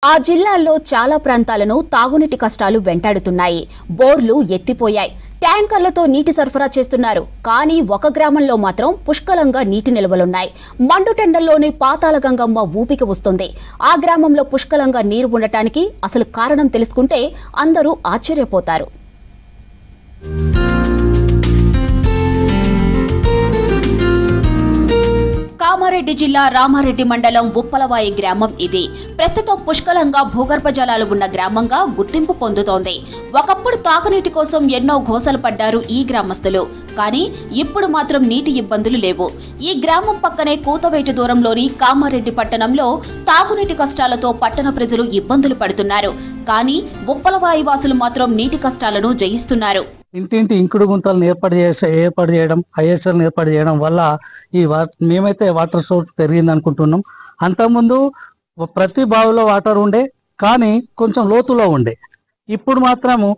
ఆ జిల్లాల్లో చాలా ప్రాంతాలను తాగునీటి కష్టాలు వెంటాడుతున్నాయి. బోర్లు ఎత్తిపోయాయి. ట్యాంకర్లతో నీటి సరఫరా చేస్తున్నారు. కానీ ఒక గ్రామంలో మాత్రం పుష్కలంగా నీటి నిల్వలున్నాయి. మండుటెండల్లోని పాతాళ గంగమ్మ ఊపికి వస్తుంది. ఆ గ్రామంలో పుష్కలంగా నీరు ఉండటానికి అసలు కారణం తెలుసుకుంటే అందరూ ఆశ్చర్యపోతారు. కామారెడ్డి జిల్లా రామారెడ్డి మండలం ఉప్పలవాయి గ్రామం ఇది. ప్రస్తుతం పుష్కలంగా భూగర్భ జలాలు ఉన్న గ్రామంగా గుర్తింపు పొందుతోంది. ఒకప్పుడు తాగునీటి కోసం ఎన్నో ఘోషలు పడ్డారు ఈ గ్రామస్తులు. కానీ ఇప్పుడు మాత్రం నీటి ఇబ్బందులు లేవు. ఈ గ్రామం పక్కనే కూతవేటు దూరంలోని కామారెడ్డి పట్టణంలో తాగునీటి కష్టాలతో పట్టణ ప్రజలు ఇబ్బందులు పడుతున్నారు. కానీ ఉప్పలవాయి వాసులు మాత్రం నీటి కష్టాలను జయిస్తున్నారు. ఇంటింటి ఇంకుడు గుంతలను ఏర్పాటు చేయడం, ఐఎస్ఎల్ని ఏర్పాటు చేయడం వల్ల మేమైతే వాటర్ సోర్స్ పెరిగింది అనుకుంటున్నాం. అంతకుముందు ప్రతి బావిలో వాటర్ ఉండే, కానీ కొంచెం లోతులో ఉండే. ఇప్పుడు మాత్రము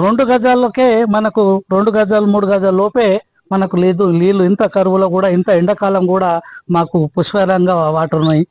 2 గజాలకే మనకు 2 గజాలు 3 గజాల లోపే మనకు లేదు నీళ్లు. ఇంత కరువులో కూడా, ఇంత ఎండాకాలం కూడా మాకు పుష్కలంగా వాటర్ ఉన్నాయి.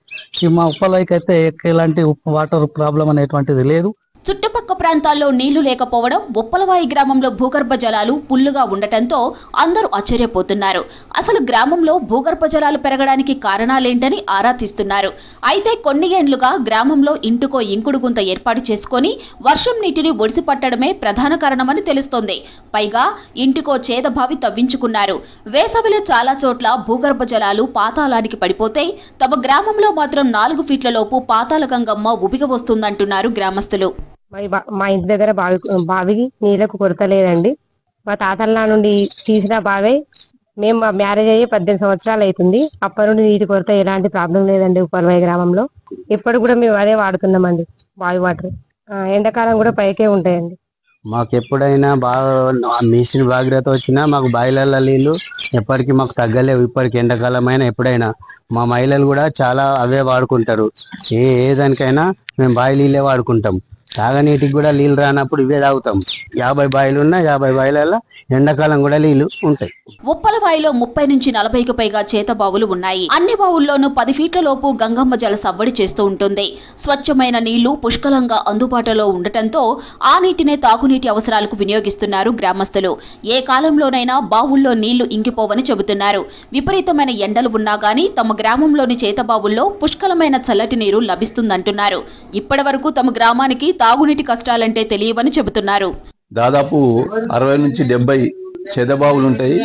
మా ఉప్పలైకి అయితే ఎలాంటి వాటర్ ప్రాబ్లం అనేటువంటిది లేదు. చుట్టుపక్క ప్రాంతాల్లో నీళ్లు లేకపోవడం, ఉప్పలవాయి గ్రామంలో భూగర్భ జలాలు పుల్లుగా ఉండటంతో అందరూ ఆశ్చర్యపోతున్నారు. అసలు గ్రామంలో భూగర్భ జలాలు పెరగడానికి కారణాలేంటని ఆరా తీస్తున్నారు. అయితే కొన్ని ఏండ్లుగా గ్రామంలో ఇంటికో ఇంకుడు గుంత ఏర్పాటు చేసుకుని వర్షం నీటిని ఒడిసి పట్టడమే ప్రధాన కారణమని తెలుస్తోంది. పైగా ఇంటికో చేదబావి తవ్వించుకున్నారు. వేసవిలో చాలా చోట్ల భూగర్భ జలాలు పాతాళానికి పడిపోతే తమ గ్రామంలో మాత్రం 4 ఫీట్ల లోపు పాతాళ గంగమ్మ ఉబిగ వస్తుందంటున్నారు గ్రామస్తులు. మా ఇంటి దగ్గర బావికి నీళ్లకు కొరత లేదండి. మా తాతల నుండి తీసిన బావి. మేము మా మ్యారేజ్ అయ్యి 18 సంవత్సరాలు అవుతుంది. అప్పటి నుండి నీటి కొరత ఎలాంటి ప్రాబ్లం లేదండి ఉప్పలవాయి గ్రామంలో. ఇప్పుడు కూడా మేము అదే వాడుతున్నామండి, బావి వాటర్. ఎండాకాలం కూడా పైకే ఉంటాయండి. మాకు ఎప్పుడైనా బాగా మిషన్ భాగీరథ వచ్చినా మాకు బాయిలర్ల నీళ్ళు ఎప్పటికీ మాకు తగ్గలేవు. ఇప్పటికి ఎండాకాలం అయినా ఎప్పుడైనా మా మహిళలు కూడా చాలా అవే వాడుకుంటారు. ఏదానికైనా మేము బావి నీళ్ళే వాడుకుంటాం. తాగనీటికి కూడా నీళ్ళు రానప్పుడు ఇవే తాగుతాం. 50 బావిలు ఉన్నా 50 బావిలలో ఎండాకాలం కూడా నీళ్లు ఉంటాయి. ఉప్పలవాయిలో 30 నుంచి 40కి పైగా చేత బావులు ఉన్నాయి. అన్ని బావుల్లోనూ 10 ఫీట్ల లోపు గంగమ్మ జల సవ్వడి చేస్తూ ఉంటుంది. స్వచ్ఛమైన నీళ్లు పుష్కలంగా అందుబాటులో ఉండటంతో ఆ నీటినే తాగునీటి అవసరాలకు వినియోగిస్తున్నారు గ్రామస్తులు. ఏ కాలంలోనైనా బావుల్లో నీళ్లు ఇంకిపోవని చెబుతున్నారు. విపరీతమైన ఎండలు ఉన్నా గానీ తమ గ్రామంలోని చేత బావుల్లో పుష్కలమైన చల్లటి నీరు లభిస్తుందంటున్నారు. ఇప్పటి వరకు తమ గ్రామానికి తాగునీటి కష్టాలంటే తెలియవని చెబుతున్నారు. దాదాపు 60 నుంచి 70 చేదబావులు ఉంటాయి.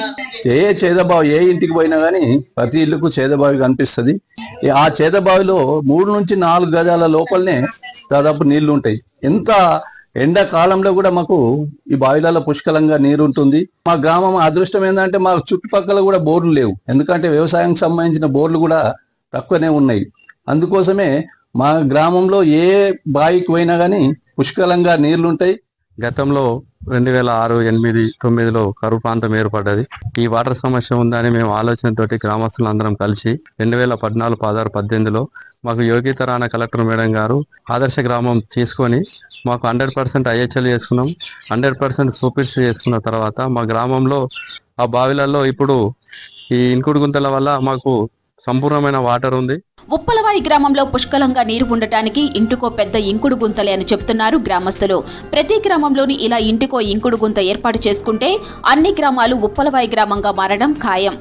చేదబావి ఏ ఇంటికి పోయినా కానీ ప్రతి ఇల్లుకు చేదబావి కనిపిస్తుంది. ఆ చేదబావిలో 3 నుంచి 4 గజాల లోపలనే దాదాపు నీళ్లు ఉంటాయి. ఎంత ఎండాకాలంలో కూడా మాకు ఈ బావిలలో పుష్కలంగా నీరు ఉంటుంది. మా గ్రామం అదృష్టం ఏంటంటే మా చుట్టుపక్కల కూడా బోర్లు లేవు. ఎందుకంటే వ్యవసాయానికి సంబంధించిన బోర్లు కూడా తక్కువనే ఉన్నాయి. అందుకోసమే మా గ్రామంలో ఏ బావికి పోయినా కానీ పుష్కలంగా నీళ్లుంటాయి. గతంలో 2006, 8, 9లో కరువు ప్రాంతం ఏర్పడ్డది. ఈ వాటర్ సమస్య ఉందని మేము ఆలోచనతోటి గ్రామస్తులందరం కలిసి 2014, 16, 18లో మాకు యోగితరాణ కలెక్టర్ మేడం గారు ఆదర్శ గ్రామం తీసుకొని మాకు 100% ఐహెచ్ఎల్ చేసుకున్నాం. 100% సూపిర్స్ చేసుకున్న తర్వాత మా గ్రామంలో ఆ బావిలలో ఇప్పుడు ఈ ఇంకుడు గుంతల వల్ల మాకు సంపూర్ణమైన వాటర్ ఉంది. ఉప్పలవాయి గ్రామంలో పుష్కలంగా నీరు ఉండటానికి ఇంటికో పెద్ద ఇంకుడు గుంతలే అని చెబుతున్నారు గ్రామస్తులు. ప్రతి గ్రామంలోని ఇలా ఇంటికో ఇంకుడు గుంత ఏర్పాటు చేసుకుంటే అన్ని గ్రామాలు ఉప్పలవాయి గ్రామంగా మారడం ఖాయం.